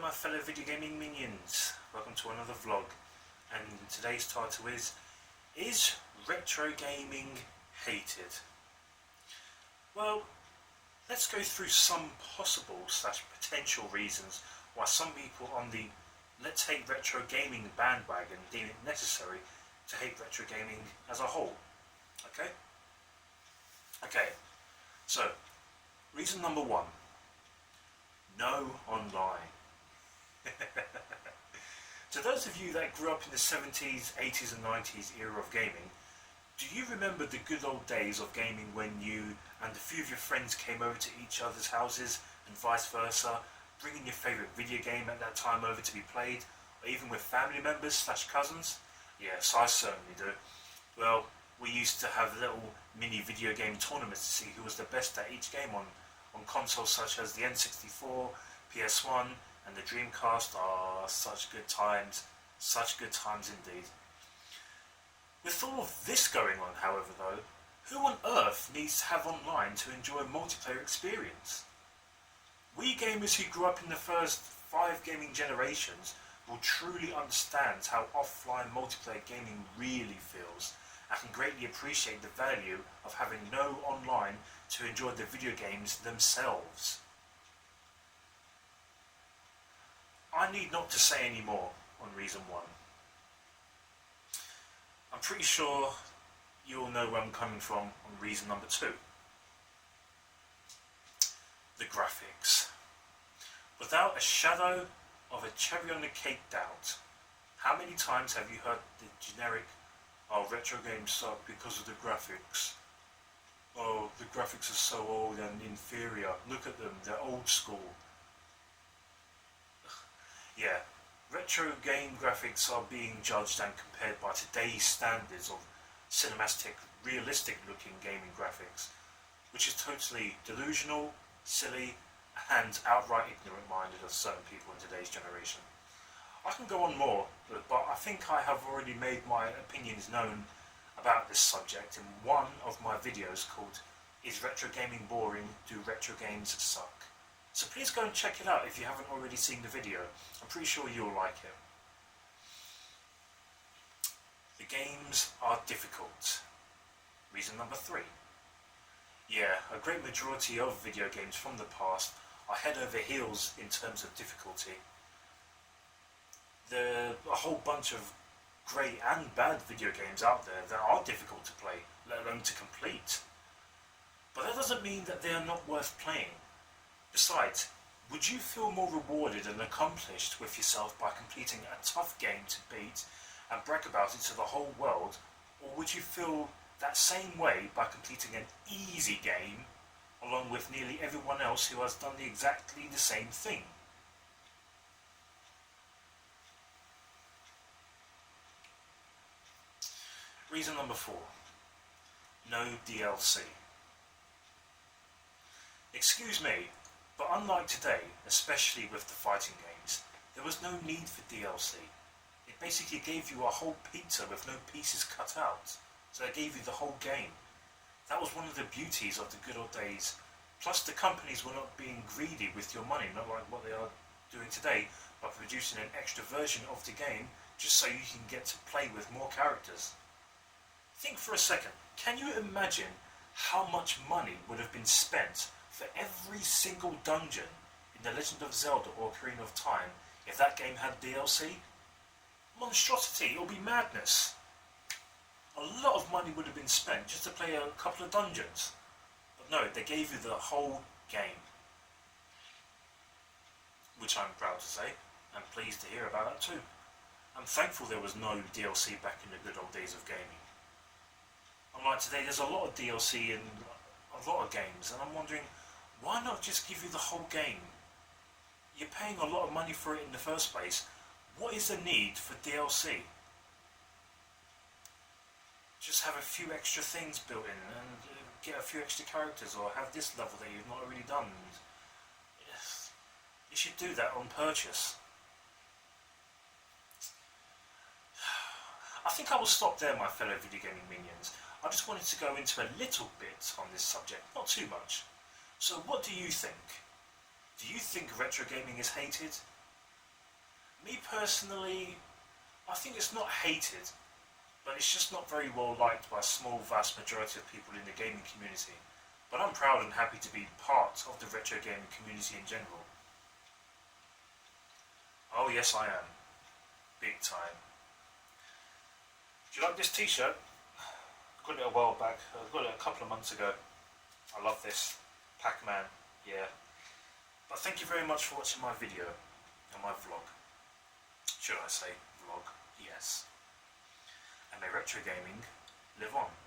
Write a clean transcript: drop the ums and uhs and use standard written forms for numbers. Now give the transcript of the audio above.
my fellow video gaming minions, welcome to another vlog, and today's title is retro gaming hated? Well, let's go through some possible / potential reasons why some people on the let's hate retro gaming bandwagon deem it necessary to hate retro gaming as a whole. Okay, so reason number one, no online. To those of you that grew up in the 70s, 80s and 90s era of gaming, do you remember the good old days of gaming when you and a few of your friends came over to each other's houses and vice versa, bringing your favourite video game at that time over to be played, or even with family members / cousins? Yes, I certainly do. Well, we used to have little mini video game tournaments to see who was the best at each game on consoles such as the N64, PS1 and the Dreamcast. Such good times indeed. With all of this going on, however, though, who on earth needs to have online to enjoy a multiplayer experience? We gamers who grew up in the first 5 gaming generations will truly understand how offline multiplayer gaming really feels, and can greatly appreciate the value of having no online to enjoy the video games themselves. I need not to say any more on reason 1. I'm pretty sure you all know where I'm coming from on reason number 2. The graphics. Without a shadow of a cherry on the cake doubt, how many times have you heard the generic, "Oh, retro games suck because of the graphics. Oh, the graphics are so old and inferior. Look at them, they're old school." Yeah, retro game graphics are being judged and compared by today's standards of cinematic, realistic looking gaming graphics, which is totally delusional, silly, and outright ignorant minded of certain people in today's generation. I can go on more, but I think I have already made my opinions known about this subject in one of my videos called "Is Retro Gaming Boring? Do Retro Games Suck?" So please go and check it out if you haven't already seen the video. I'm pretty sure you'll like it. The games are difficult. Reason number 3. Yeah, a great majority of video games from the past are head over heels in terms of difficulty. There are a whole bunch of great and bad video games out there that are difficult to play, let alone to complete. But that doesn't mean that they are not worth playing. Besides, would you feel more rewarded and accomplished with yourself by completing a tough game to beat and brag about it to the whole world, or would you feel that same way by completing an easy game along with nearly everyone else who has done exactly the same thing? Reason number 4. No DLC. Excuse me, but unlike today, especially with the fighting games, there was no need for DLC. It basically gave you a whole pizza with no pieces cut out, so it gave you the whole game. That was one of the beauties of the good old days. Plus the companies were not being greedy with your money, not like what they are doing today, by producing an extra version of the game just so you can get to play with more characters. Think for a second, can you imagine how much money would have been spent for every single dungeon in The Legend of Zelda or Ocarina of Time if that game had DLC? Monstrosity, it'll be madness. A lot of money would have been spent just to play a couple of dungeons. But no, they gave you the whole game. Which I'm proud to say, and pleased to hear about that too. I'm thankful there was no DLC back in the good old days of gaming. Unlike today, there's a lot of DLC in a lot of games, and I'm wondering, why not just give you the whole game? You're paying a lot of money for it in the first place. What is the need for DLC? Just have a few extra things built in and get a few extra characters, or have this level that you've not already done. Yes, you should do that on purchase. I think I will stop there, my fellow video gaming minions. I just wanted to go into a little bit on this subject, not too much. So what do you think? Do you think retro gaming is hated? Me personally, I think it's not hated, but it's just not very well liked by a small, vast majority of people in the gaming community. But I'm proud and happy to be part of the retro gaming community in general. Oh yes I am. Big time. Do you like this t-shirt? I got it a while back. I got it a couple of months ago. I love this. Pac-Man, yeah. But thank you very much for watching my video and my vlog. Should I say vlog? Yes. And may retro gaming live on.